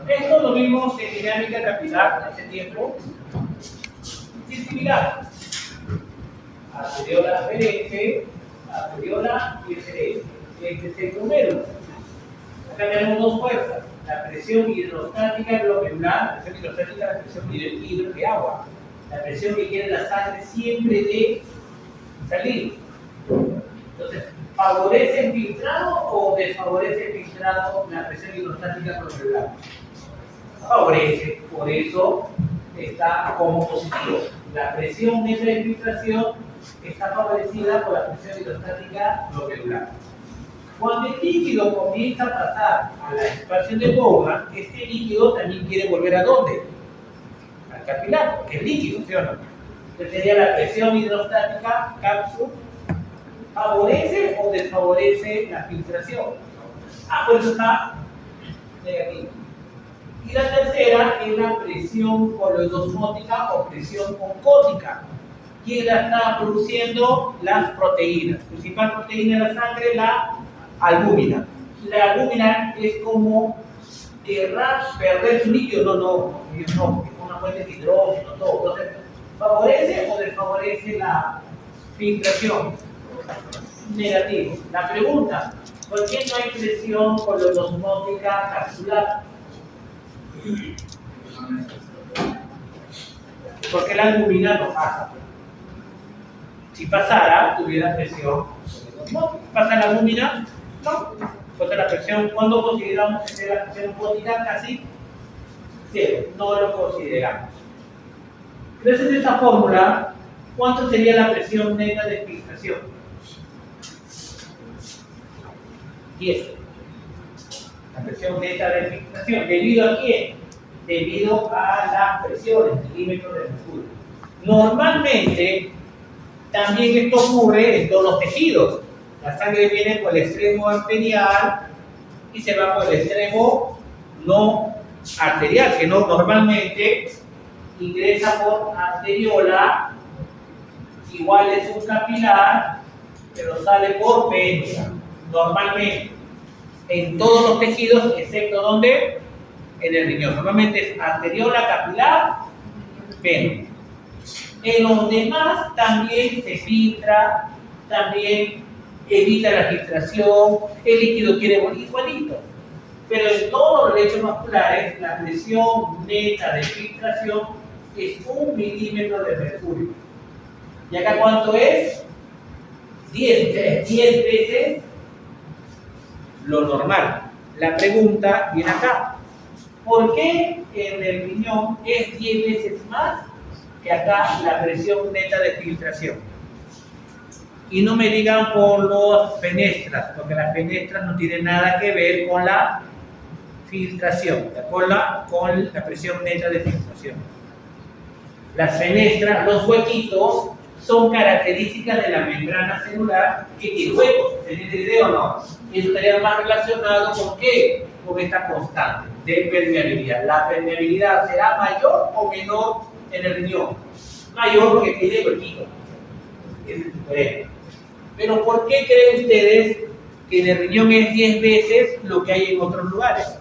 Esto lo vimos en dinámica capilar hace tiempo. Es similar. Arteriola aferente, arteriola y aferente. Este es el número. Acá tenemos dos fuerzas. La presión hidrostática glomerular, la presión hidrostática, la presión de agua. La presión que quiere la sangre siempre de salir. Entonces, ¿favorece el filtrado o desfavorece el filtrado la presión hidrostática glomerular? Favorece, por eso está como positivo. La presión neta de filtración está favorecida por la presión hidrostática glomerular. Cuando el líquido comienza a pasar a la expansión de Bowman, este líquido también quiere volver ¿a dónde? Al capilar, porque es líquido, ¿sí o no? Entonces sería la presión hidrostática cápsula. ¿Favorece o desfavorece la filtración? Por eso está negativo. Y la tercera es la presión coloidosmótica o presión oncótica. ¿Quién la está produciendo? Las proteínas. Principal proteína de la sangre, la albúmina. La albúmina es como perder su líquido. No, es una fuente de hidrógeno, todo. Entonces, ¿favorece o desfavorece la filtración? Negativo. La pregunta, ¿por qué no hay presión coloidosmótica capsular? Porque la albúmina no pasa. Si pasara, tuviera presión. ¿Pasa la albúmina? No. Entonces la presión, ¿cuándo consideramos que sea la presión osmótica? Casi cero. No lo consideramos. Entonces en esta fórmula, ¿cuánto sería la presión neta de filtración? 10. La presión neta de filtración. ¿Debido a quién? Debido a las presiones, milímetros de mercurio. Normalmente, también esto ocurre en todos los tejidos. La sangre viene por el extremo arterial y se va por el extremo no arterial, que no, normalmente ingresa por arteriola, igual es un capilar, pero sale por vena. Normalmente, en todos los tejidos, excepto ¿dónde? En el riñón. Normalmente es arteriola, capilar, vena. En los demás también se filtra, también evita la filtración, el líquido quiere volver igualito. Pero en todos los lechos vasculares, la presión neta de filtración es 1 milímetro de mercurio. ¿Y acá cuánto es? 10 veces lo normal. La pregunta viene acá. ¿Por qué en el riñón es 10 veces más que acá la presión neta de filtración? Y no me digan por las fenestras, porque las fenestras no tienen nada que ver con la filtración, con la presión neta de filtración. Las fenestras, los huequitos, son características de la membrana celular que tiene huecos. ¿Tenés idea o no? Eso estaría más relacionado con ¿qué? Con esta constante de permeabilidad. ¿La permeabilidad será mayor o menor en el riñón? Mayor porque tiene huequitos. Es diferente. Pero ¿por qué creen ustedes que en el riñón es 10 veces lo que hay en otros lugares?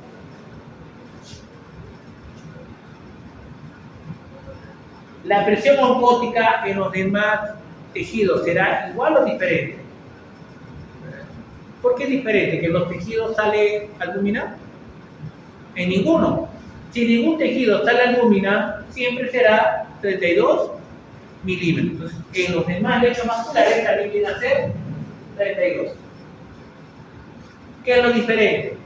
¿La presión osmótica en los demás tejidos será igual o diferente? ¿Por qué es diferente? ¿Que en los tejidos sale albúmina? En ninguno. Si ningún tejido sale albúmina, siempre será 32 milímetros. Entonces, en los demás lechos vasculares también viene a ser 32. ¿Qué es lo diferente?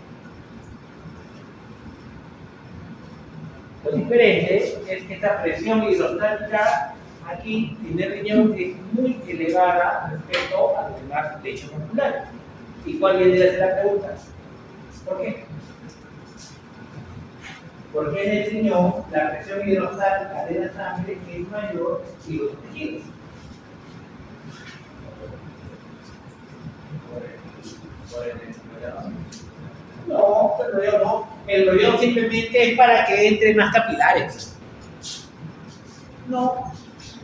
Lo diferente es que esta presión hidrostática aquí en el riñón es muy elevada respecto a los demás lechos vasculares. ¿Y cuál viene a ser la pregunta? ¿Por qué? Porque en el riñón la presión hidrostática de la sangre es mayor que los tejidos. No, el rodeo no. El rodeo simplemente es para que entren más capilares. No.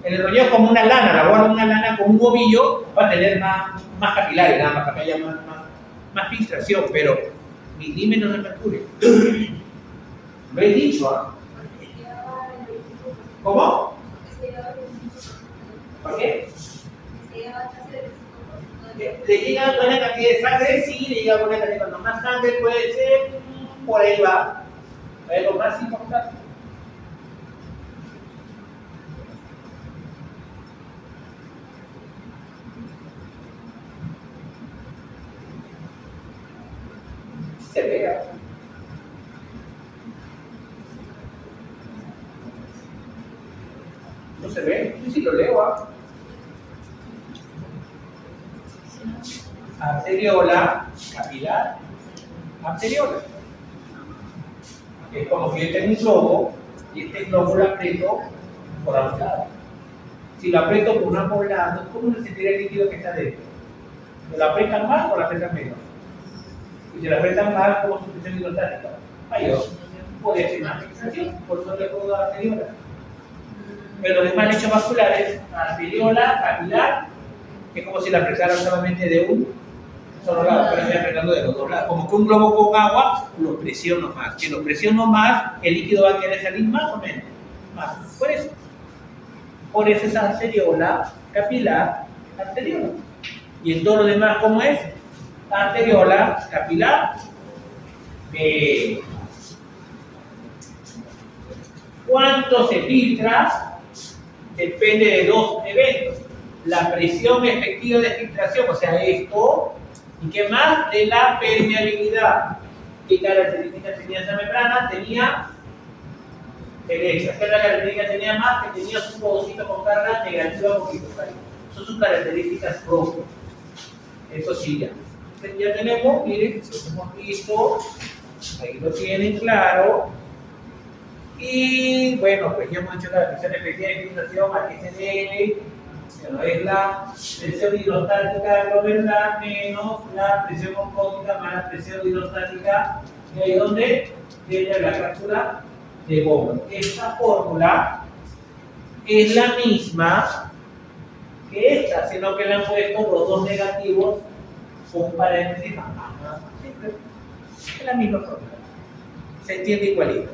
El rodeo es como una lana, la bola una lana con un ovillo va a tener más capilares, nada más, para que haya más filtración, pero milímetros de mercurio. Lo he dicho, ¿ah? ¿Cómo? ¿Por qué? Le llega buena cantidad de sangre, sí, le llega buena cantidad. Cuando más sangre puede ser, por ahí va. Es lo más importante. Se vea. No se ve, yo sí lo leo. ¿Ah? Arteriola, capilar, arteriola. Es como que yo tengo un globo y este globo lo aprieto por ambos lados. Si lo aprieto por ambos lados, ¿cómo se sentiría el líquido que está dentro? ¿Lo aprietan más o lo aprietan menos? Y si lo aprietan más, ¿cómo es su presión hidrostática? Mayor. Puede ser una fixación, por eso le puedo dar arteriola. Pero los demás lechos vasculares, arteriola, capilar, es como si la apretaran solamente de un solo lado, pero estoy apretando de los dos lados. Como que un globo con agua, lo presiono más. Si lo presiono más, el líquido va a querer salir más o menos. Más. Por eso. Por eso es arteriola, capilar, arteriola. Y en todo lo demás, ¿cómo es? Arteriola, capilar, ¿cuánto se filtra? Depende de dos eventos. La presión efectiva de filtración, o sea, esto, y qué más, de la permeabilidad. ¿Qué características tenía esa membrana? Tenía derecha. ¿Qué características tenía más? Que tenía su podocito con carga negativa poquito. Son sus características propias. Eso sí, ya tenemos, miren, lo hemos visto, ahí lo tienen claro. Y bueno, pues ya hemos hecho la presión efectiva de filtración, a qué se debe, pero es la presión hidrostática glomerular menos la presión osmótica más la presión hidrostática de ahí donde viene la cápsula de Bowman. Esta fórmula es la misma que esta, sino que le han puesto los dos negativos con paréntesis más. Es la misma fórmula. Se entiende igualito.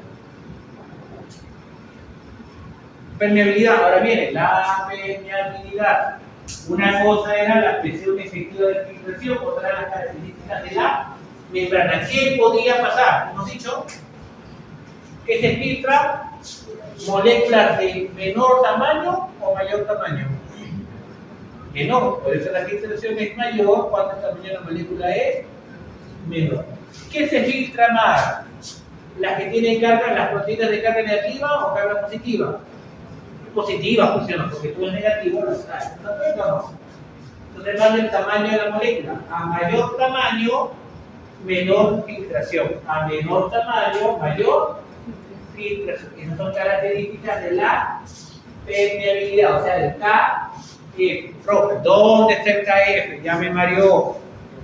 Permeabilidad, ahora viene la permeabilidad. Una cosa era la presión efectiva de filtración, otra era las características de la membrana. ¿Qué podía pasar? Hemos dicho que se filtra moléculas de menor tamaño o mayor tamaño. Menor, por eso la filtración es mayor cuando el tamaño de la molécula es menor. ¿Qué se filtra más? ¿Las que tienen carga, las proteínas de carga negativa o carga positiva? Positiva funciona, porque tú es negativo, lo traes. No. Entonces, más del tamaño de la molécula. A mayor tamaño, menor filtración. A menor tamaño, mayor filtración. Esas son características de la permeabilidad, o sea, del KF. Profe, ¿dónde está el KF? Ya me mareó.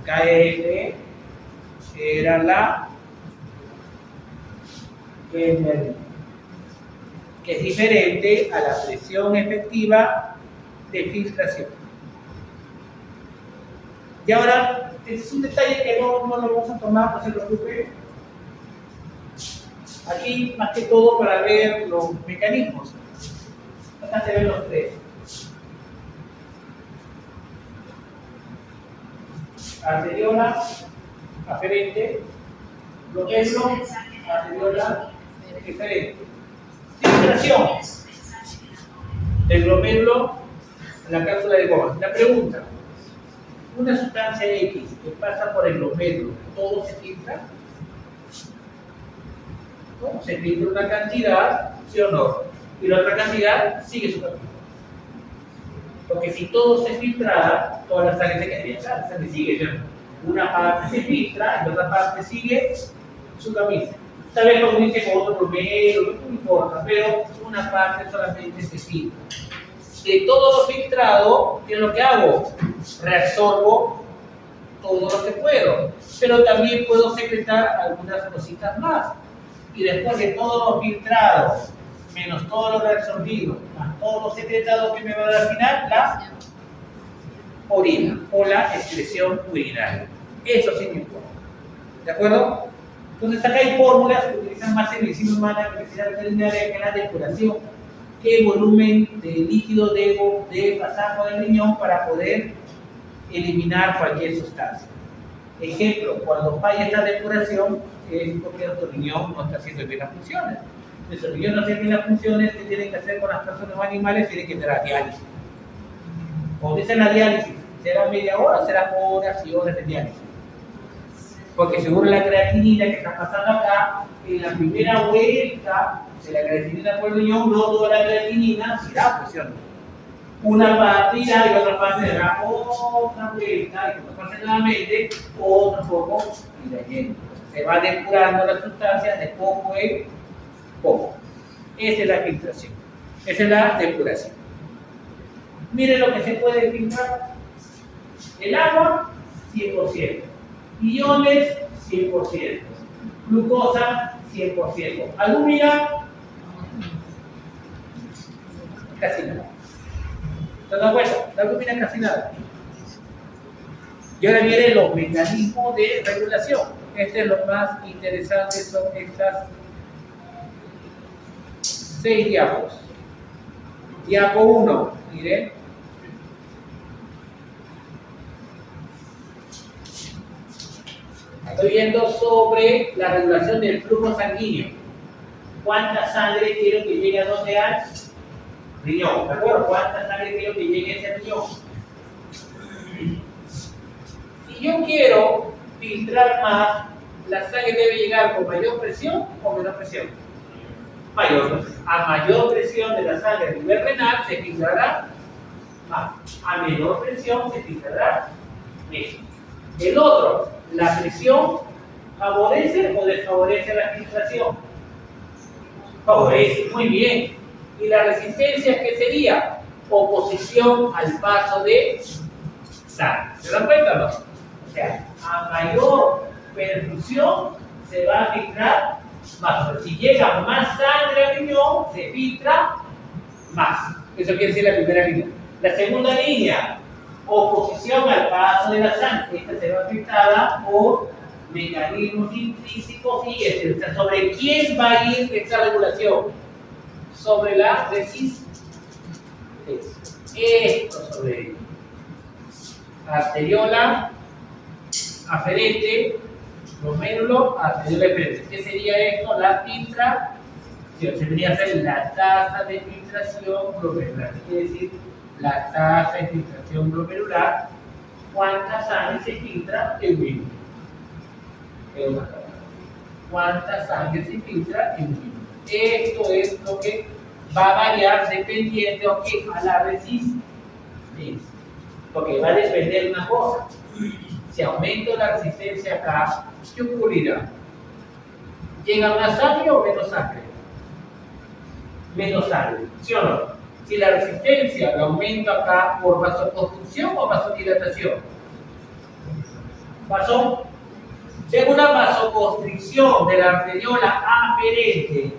El KF era la permeabilidad, que es diferente a la presión efectiva de filtración. Y ahora, este es un detalle que no lo vamos a tomar, no se preocupe. Aquí, más que todo, para ver los mecanismos. Acá se ven los tres. Arteriola, aferente, glomérulo, arteriola, diferente. Filtración del glomérulo en la cápsula de Bowman. La pregunta: una sustancia X que pasa por el glomérulo, ¿todo se filtra? ¿No? Se filtra una cantidad, ¿sí o no? Y la otra cantidad sigue su camino. Porque si todo se filtrara, toda la sangre se quedaría acá, la sangre sigue yendo. Una parte se filtra y la otra parte sigue su camino. Tal vez lo comunique con otro glomérulo, no importa, pero una parte solamente se filtra. De todo lo filtrado, ¿qué es lo que hago? Reabsorbo todo lo que puedo, pero también puedo secretar algunas cositas más. Y después de todo lo filtrado, menos todo lo reabsorbido, más todo lo secretado, que me va a dar al final la orina o la excreción urinaria. Eso sí me importa. ¿De acuerdo? Entonces acá hay fórmulas que utilizan más en medicina humana, en medicina veterinaria, que es la depuración. ¿Qué volumen de líquido debo de pasar por el riñón para poder eliminar cualquier sustancia? Ejemplo, cuando falla esta depuración es porque nuestro riñón no está haciendo bien las funciones. Nuestro riñón no hace bien las funciones, ¿qué tienen que hacer con las personas o animales? Tienen que tener diálisis. Cuando dicen la diálisis, ¿será media hora o serán horas y horas de diálisis? Porque según la creatinina que está pasando acá, en la primera vuelta de la creatinina por el riñón, no toda la creatinina irá a presión. Una parte irá y otra parte dará otra vuelta, y cuando pase nuevamente, otro poco irá lleno. Se va depurando la sustancia de poco en poco. Esa es la filtración. Esa es la depuración. Miren lo que se puede filtrar. El agua, 100%. Iones, 100%. Glucosa, 100%. Alúmina, casi nada. ¿Se dan cuenta? La alúmina casi nada. Y ahora vienen los mecanismos de regulación. Este es lo más interesante, son estas 6 diapos. Diapo 1, miren. Estoy viendo sobre la regulación del flujo sanguíneo. ¿Cuánta sangre quiero que llegue a dónde? Al riñón. ¿De acuerdo? ¿Cuánta sangre quiero que llegue a ese riñón? Si yo quiero filtrar más, ¿la sangre debe llegar con mayor presión o menor presión? Mayor. A mayor presión de la sangre a nivel renal se filtrará más. A menor presión se filtrará menos. El otro, ¿la presión favorece o desfavorece la filtración? Favorece, muy bien. ¿Y la resistencia qué sería? Oposición al paso de sangre. ¿Se dan cuenta o no? O sea, a mayor perfusión se va a filtrar más. Pero si llega más sangre al riñón, se filtra más. Eso quiere decir la primera línea. La segunda línea, oposición al paso de la sangre. Esta se va afectada por mecanismos intrínsecos y este. ¿Sobre quién va a ir esta regulación? Sobre la resistencia. Esto sobre arteriola aferente, glomérulo, arteriola aferente. ¿Qué sería esto? La filtración. Se debería hacer la tasa de filtración glomerular. ¿Qué quiere decir? La tasa de filtración glomerular, ¿cuánta sangre se filtra en un minuto? Es una palabra. ¿Cuánta sangre se filtra en un minuto? Esto es lo que va a variar dependiente a la resistencia. Porque va a depender de una cosa. Si aumento la resistencia acá, ¿qué ocurrirá? ¿Llega más sangre o menos sangre? Menos sangre, ¿sí o no? Si la resistencia la aumento acá por vasoconstricción o vasodilatación. Según una vasoconstricción de la arteriola aferente,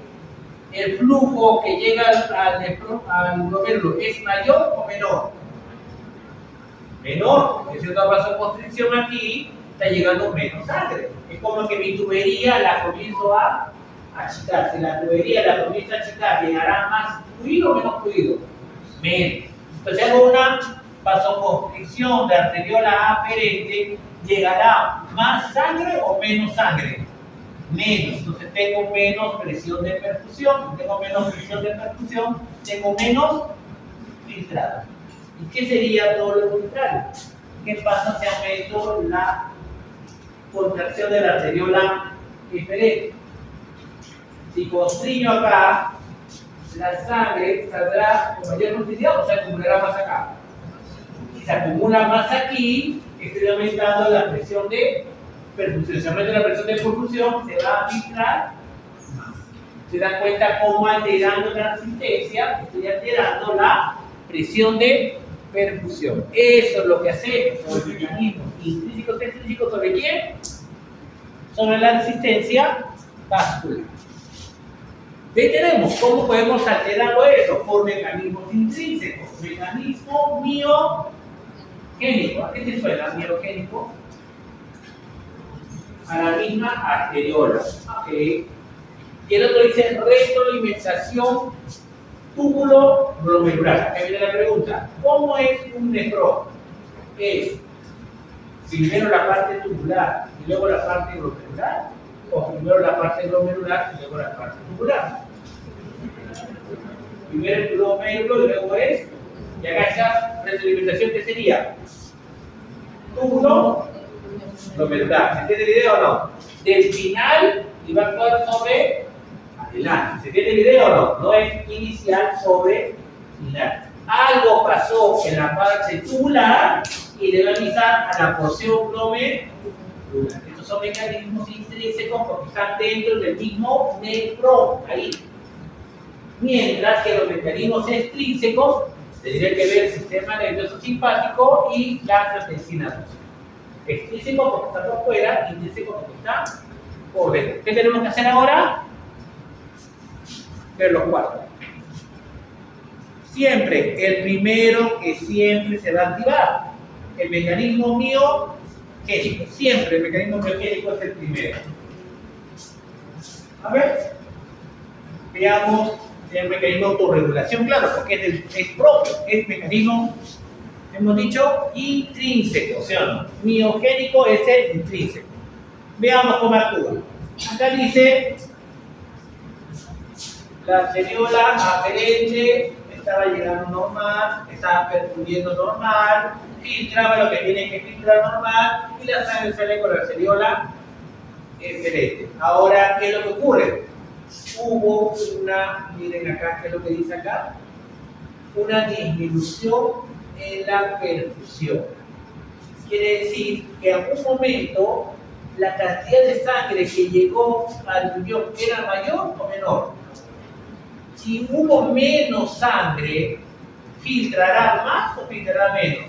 ¿el flujo que llega al glomérulo es mayor o menor? Menor, porque si una vasoconstricción aquí, está llegando menos sangre. Es como que mi tubería la comienzo a achicar. Si la tubería la comienzo a achicar, ¿llegará más fluido o menos fluido? Menos. Entonces hago una vasoconstricción de arteriola aferente, ¿llegará más sangre o menos sangre? Menos. Entonces tengo menos presión de perfusión. Tengo menos presión de perfusión, tengo menos filtrado. ¿Y qué sería todo lo contrario? ¿Qué pasa si aumento la contracción de la arteriola eferente? Si constriño acá, la sangre saldrá con mayor velocidad o se acumulará más acá. Si se acumula más aquí, estoy aumentando la presión de perfusión. Si aumenta la presión de perfusión, se va a filtrar más. ¿Se dan cuenta cómo alterando la resistencia estoy alterando la presión de perfusión? Eso es lo que hacemos con los mecanismos intrínsecos y extrínsecos. ¿Sobre quién? Sobre la resistencia vascular. ¿Qué tenemos? ¿Cómo podemos alterarlo eso? Por mecanismos intrínsecos. Mecanismo biogénico. ¿A qué te suena biogénico? a la misma arteriola. Okay. Y el otro dice retroalimentación túbulo glomerular. Acá viene la pregunta, ¿cómo es un nefrón? ¿Es primero la parte tubular y luego la parte glomerular? ¿O primero la parte glomerular y luego la parte tubular? Primero el glomérulo y luego es, y acá está retroalimentación, ¿qué sería? Túbulo glomerular. ¿Se entiende el video o no? Del final y va a actuar sobre adelante. ¿Se entiende el video o no? No es inicial sobre final. Algo pasó en la parte tubular y debe avisar a la porción glomerular. Estos son mecanismos intrínsecos porque están dentro del mismo nefrón, ahí. Mientras que los mecanismos extrínsecos tendrían que ver el sistema nervioso simpático y la angiotensina 2. Extrínseco porque está por fuera, intrínseco porque está por dentro. ¿Qué tenemos que hacer ahora? Ver los cuatro. Siempre, el primero que siempre se va a activar, el mecanismo miogénico. Siempre el mecanismo miogénico es el primero. A ver, veamos el mecanismo de autorregulación, claro, porque es propio, es mecanismo, hemos dicho, intrínseco, ¿sí o no? Miogénico es el intrínseco. Veamos cómo actúa. Acá dice, la arteriola aferente estaba llegando normal, estaba percutiendo normal, filtraba lo que tiene que filtrar normal y la sangre sale con la arteriola eferente. Ahora, ¿qué es lo que ocurre? Hubo una, miren acá, ¿qué es lo que dice acá? Una disminución en la perfusión. Quiere decir que en algún momento la cantidad de sangre que llegó al riñón era mayor o menor. Si hubo menos sangre, ¿filtrará más o filtrará menos?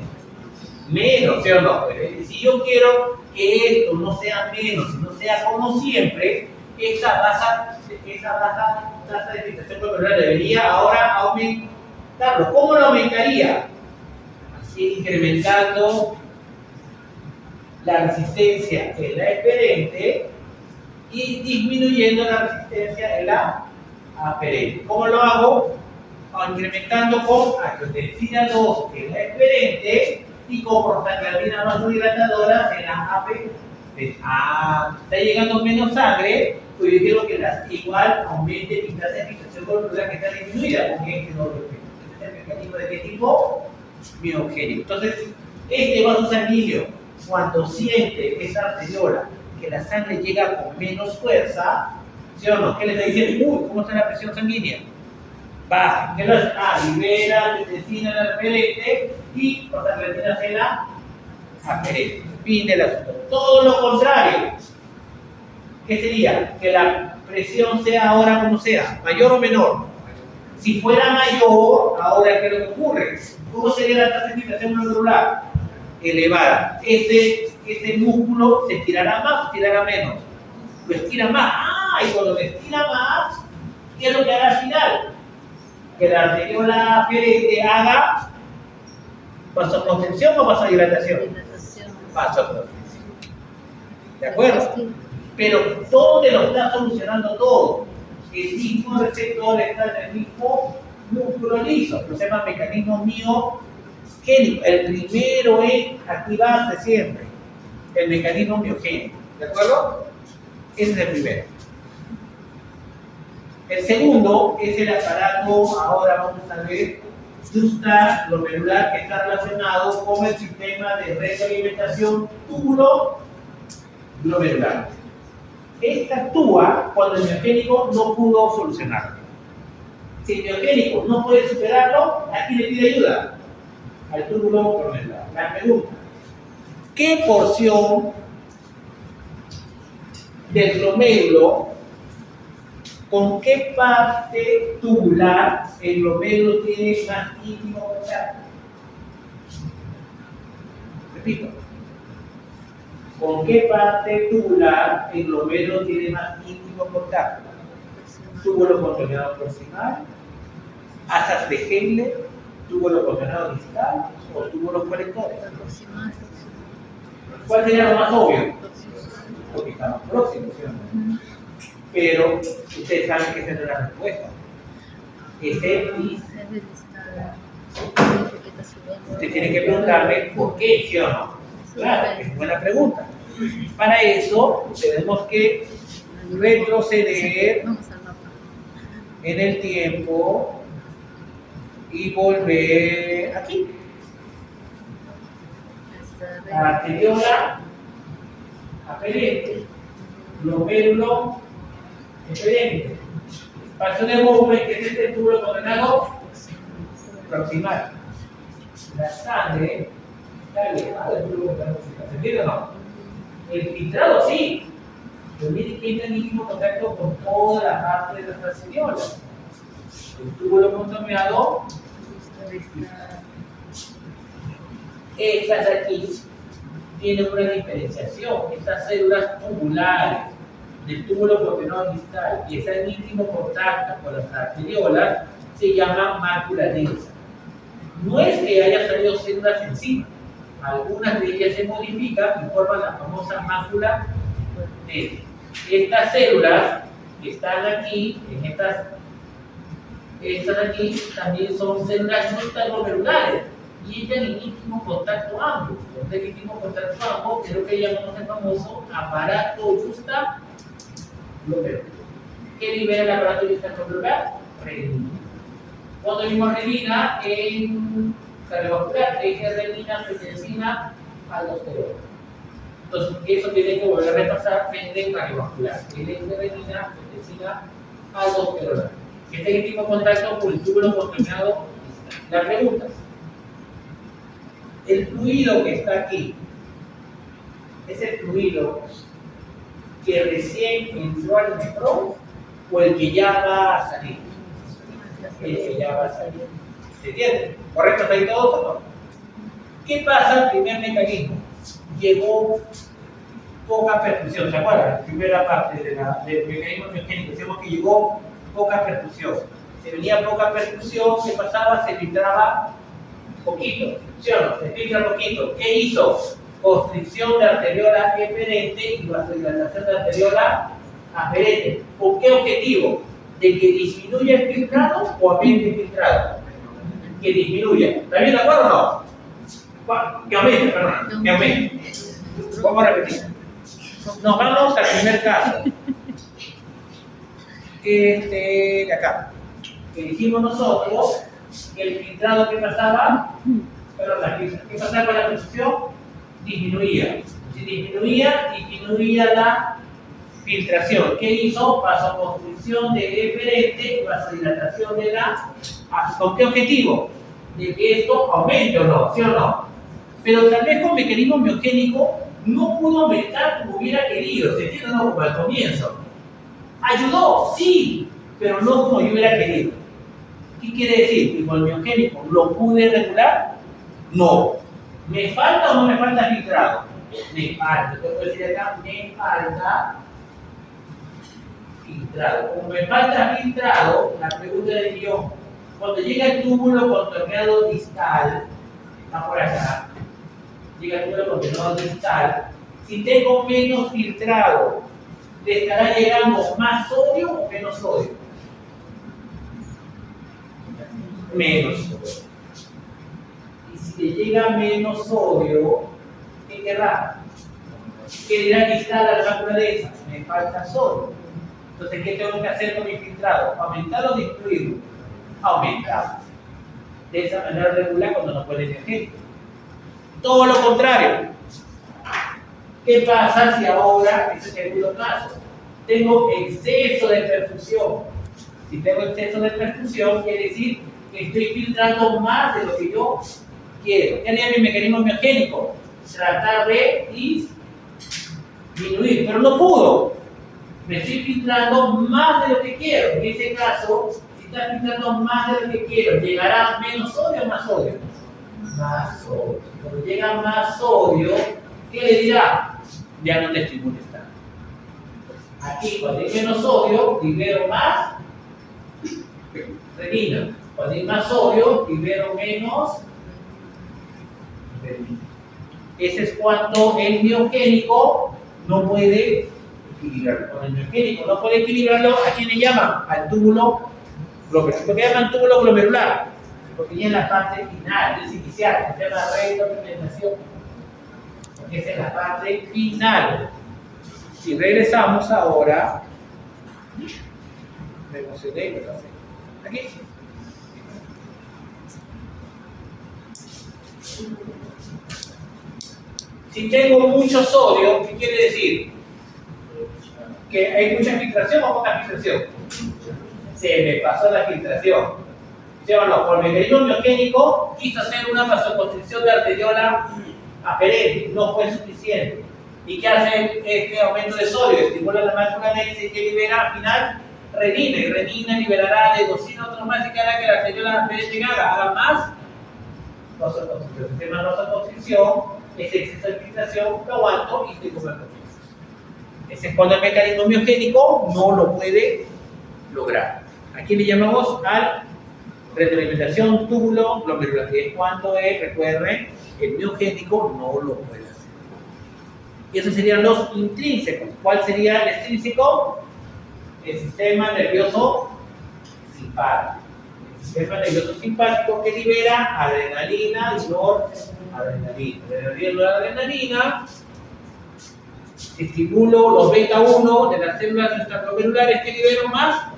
Menos, ¿sí o no? Si yo quiero que esto no sea menos, no sea como siempre, esa baja tasa de filtración glomerular debería ahora aumentarlo. ¿Cómo lo aumentaría? Así, incrementando la resistencia en la eferente y disminuyendo la resistencia en la aferente. ¿Cómo lo hago? Incrementando con angiotensina 2 en la eferente y con prostaglandina vasodilatadora en la aferente. Está llegando menos sangre, pues yo quiero que igual aumente mi tasa de filtración glomerular que está disminuida, porque este es el mecanismo de qué tipo? Miogénico. Entonces, este vaso sanguíneo, cuando siente esa arteriola que la sangre llega con menos fuerza, ¿sí o no? ¿Qué le está diciendo? Uy, ¿cómo está la presión sanguínea? Baja. ¿Qué lo hace? Libera angiotensina en la referente y prostaglandina en la aferente. Fin del asunto. Todo lo contrario. ¿Qué sería? Que la presión sea ahora como sea, mayor o menor. Si fuera mayor, ahora ¿qué es lo que ocurre? ¿Cómo sería la tasa de filtración glomerular? Elevada. Este músculo se estirará más o estirará menos. Lo estira más. Y cuando lo estira más, ¿qué es lo que hará al final? Que la arteriola aferente haga vasoconstricción o vasodilatación. Vasoconstricción. ¿De acuerdo? Pero ¿dónde lo está solucionando todo? El mismo receptor está en el mismo músculo liso. Lo se llama mecanismo miogénico. El primero en activarse siempre. El mecanismo miogénico. ¿De acuerdo? Ese es el primero. El segundo es el aparato, ahora vamos a ver, glomerular, que está relacionado con el sistema de retroalimentación túbulo glomerular. Esta actúa cuando el miogénico no pudo solucionarlo. Si el miogénico no puede superarlo, ¿a quién le pide ayuda? Al túbulo glomerular. La pregunta: ¿qué porción del glomérulo, con qué parte tubular el glomérulo tiene más íntimo contacto? Repito. ¿Con qué parte tubular el glomérulo tiene más íntimo contacto? Túbulo contorneado proximal, asas de Henle, túbulo contorneado distal o túbulos colectores. ¿Cuál sería lo más obvio? porque estamos próximos, ¿sí o no? Pero ustedes saben que esa no es la respuesta. Ese is. Usted tiene que preguntarme por qué, ¿sí o no? Claro, es buena pregunta. Para eso tenemos que retroceder en el tiempo y volver aquí. Anterior a perenne, globérulo excedente, espacio de Bowman, que es este túbulo condenado proximal. La sangre está alejada del túbulo condenado proximal, ¿se entiende o no? El filtrado sí, pero mire que entra en íntimo contacto con toda la parte de las areolas. El túbulo contaminado, estas aquí tienen una diferenciación. Estas células tubulares del túbulo contaminado distal que están en íntimo contacto con las arteriolas se llaman mácula densa. No es que haya salido células encima, algunas de ellas se modifican y forman la famosa mácula densa. Estas células que están aquí, en estas aquí, también son células glomerulares y entran en íntimo contacto ambos. Entonces, el íntimo contacto ambos es lo que llamamos el famoso aparato justa glomerular. ¿Qué libera el aparato justa glomerular? Renina. Cuando vimos renina en cardiovascular, es renina, angiotensina, aldosterona. Entonces, eso tiene que volver a repasar en cardiovascular. El eje de renina, angiotensina, aldosterona. Este íntimo contacto con el túbulo contaminado. La pregunta: el fluido que está aquí es el fluido que recién entró al nefrón o el que ya va a salir. El que ya va a salir. ¿Se entiende? ¿Correcto? ¿Está ahí todo o no? ¿Qué pasa? El primer mecanismo. Llegó poca perfusión. ¿Se acuerdan? La primera parte del mecanismo biogénico. Decimos que llegó poca perfusión. Se venía poca perfusión, ¿qué pasaba? Se filtraba poquito, ¿sí o no? Se filtra poquito. ¿Qué hizo? Constricción de arteriola eferente y vasodilatación de arteriola aferente. ¿Con qué objetivo? ¿De que disminuya el filtrado o aumente el filtrado? Que disminuya. ¿Está bien de acuerdo o no? Que aumente, perdón, que aumente. Vamos a repetir. Nos vamos al primer caso. De acá. Que dijimos nosotros que el filtrado que pasaba, ¿qué pasaba con la perfusión? Disminuía. Si disminuía la filtración. ¿Qué hizo? Vasoconstricción de eferente y vasodilatación de la. ¿Con qué objetivo? De que esto aumente o no, ¿sí o no? Pero tal vez con mecanismo biogénico no pudo aumentar como hubiera querido, ¿se entiende o no? Como al comienzo. Ayudó, sí, pero no como yo hubiera querido. ¿Qué quiere decir? Que con el biogénico lo pude regular. No. ¿Me falta o no me falta filtrado? Me falta. Te puedo decir acá, me falta filtrado. Como me falta filtrado, la pregunta del guión, cuando llega el túbulo contorneado distal, está por acá, llega el túbulo contorneado distal, si tengo menos filtrado, ¿le estará llegando más sodio o menos sodio? Menos sodio. Y si le llega menos sodio, ¿qué querrá? ¿Qué dirá distal a la mácula de esa? Me falta sodio. Entonces, ¿qué tengo que hacer con mi filtrado? ¿Aumentar o disminuirlo? Aumentar. De esa manera regular cuando no puede emerger. Todo lo contrario. ¿Qué pasa si ahora, este es el segundo caso, tengo exceso de perfusión? Si tengo exceso de perfusión, quiere decir que estoy filtrando más de lo que yo quiero. ¿Qué haría mi mecanismo biogénico? Tratar de disminuir, pero no pudo. Me estoy filtrando más de lo que quiero. En este caso, si está filtrando más de lo que quiero, ¿llegará menos sodio o más sodio? Más sodio. Cuando llega más sodio, ¿qué le dirá? Ya no te estoy molestando. Aquí, cuando hay menos sodio, libero más renina. Cuando hay más sodio, libero menos renina. Ese es cuando el biogénico no puede equilibrarlo. Con el miogénico no puede equilibrarlo, ¿a quién le llaman? Al túbulo glomerular. ¿Por qué llaman túbulo glomerular? Porque ya es la parte final, es inicial, se llama retroalimentación. Porque esa es la parte final. Si regresamos ahora, me emocioné, ¿verdad? Aquí. Si tengo mucho sodio, ¿qué quiere decir? Que hay mucha filtración o poca filtración. Se me pasó la filtración. ¿Sí o no? Por mecanismo miogénico quiso hacer una vasoconstricción de arteriola aferente, no fue suficiente. ¿Y qué hace este aumento de sodio? Estimula la mácula densa y que libera al final renina, y renina liberará adenosina, otros más, y que hará que la arteriola aferente haga más vasoconstricción. El sistema de vasoconstricción es exceso de filtración, lo aguanto y estoy convertido. Ese es cuando el mecanismo miogénico no lo puede lograr. Aquí le llamamos al retroalimentación túbulo glomerular, que es cuando recuerden, el miogénico no lo puede hacer. Y esos serían los intrínsecos. ¿Cuál sería el extrínseco? El sistema nervioso simpático. El sistema nervioso simpático que libera adrenalina y noradrenalina. Adrenalina, estimulo los beta 1 de las células extraglomerulares que libero más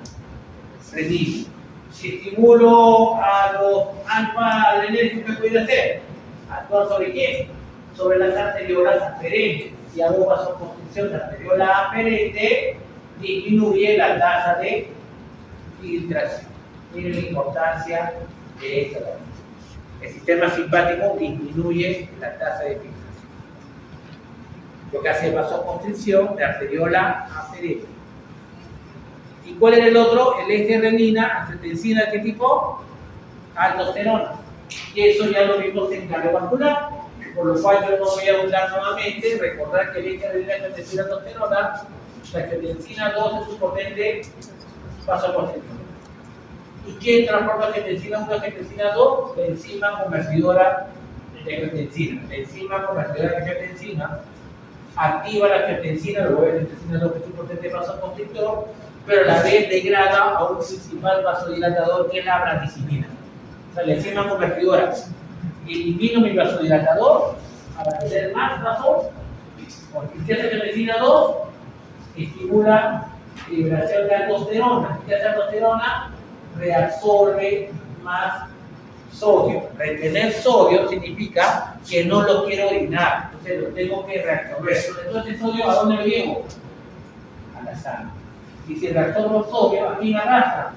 renina. Si estimulo a los alfa adrenérgicos, ¿qué puede hacer? ¿Actuar sobre quién? Sobre las arteriolas aferentes. Si hago vasoconstricción de arteriola aferente, disminuye la tasa de filtración. Miren la importancia de esto también. El sistema simpático disminuye la tasa de filtración. Lo que hace es vasoconstricción de arteriola aferente. ¿Y cuál era el otro? El eje renina, angiotensina, ¿qué tipo? Aldosterona. Y eso ya lo vimos en cardiovascular, por lo cual yo no voy a abundar nuevamente. Recordar que el eje renina, angiotensina, aldosterona, la angiotensina 2 es un potente vasoconstrictor. ¿Y quién transforma angiotensina 1 a angiotensina 2? La enzima convertidora de angiotensina. La enzima convertidora de angiotensina activa la angiotensina, luego la angiotensina 2 que es un potente vasoconstrictor, pero a la vez degrada a un principal vasodilatador que es la bradicimina. O sea, la enzima convertidora elimino mi vasodilatador para tener más vaso, porque si hace angiotensina 2 estimula liberación de aldosterona. ¿Qué hace aldosterona? Reabsorbe más sodio. Retener sodio significa que no lo quiero orinar, entonces lo tengo que reabsorber. Entonces, sodio, ¿a dónde lo llevo? A la sangre. Y si reabsorbo sodio, ¿a quién arrastra?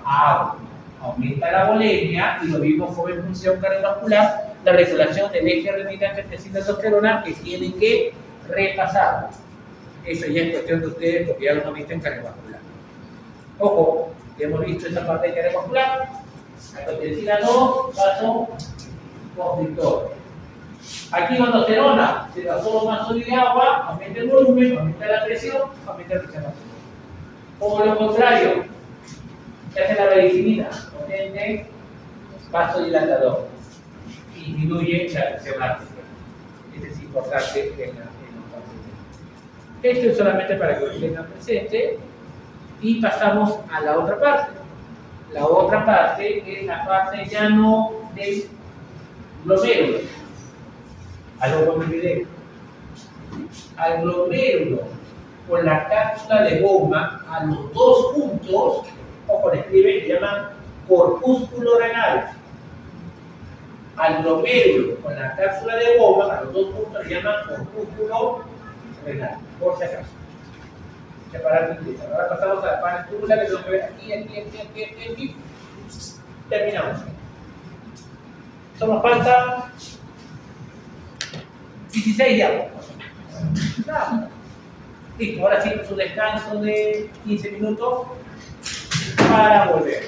A agua. Aumenta la volemia y lo vimos como en función cardiovascular, la regulación del eje renina, angiotensina, aldosterona que tienen que repasar. Eso ya es cuestión de ustedes porque ya lo hemos visto en cardiovascular. Ojo, ya hemos visto esa parte de cardiovascular. Angiotensina 2, vasoconstrictor. Aquí aldosterona, se reabsorbe más sodio y agua, aumenta el volumen, aumenta la presión, aumenta la presión. O lo contrario, ¿qué hace la bradicimina? Potente vasodilatador. Disminuye la presión arterial. Eso es importante en los pacientes. Esto es solamente para que lo tengan presente. Y pasamos a la otra parte. La otra parte es la parte ya no del glomérulo. Algo me olvidé. Al glomérulo con la cápsula de goma, a los dos puntos, o con escribe, se llaman corpúsculo renal. Al glomérulo con la cápsula de goma, a los dos puntos, se llaman corpúsculo renal, por si acaso. Separar mi lista. Ahora pasamos a la parte tubular que tenemos que ver aquí. Terminamos. Solo falta 16 ya. Listo, ahora sí, su descanso de 15 minutos para volver.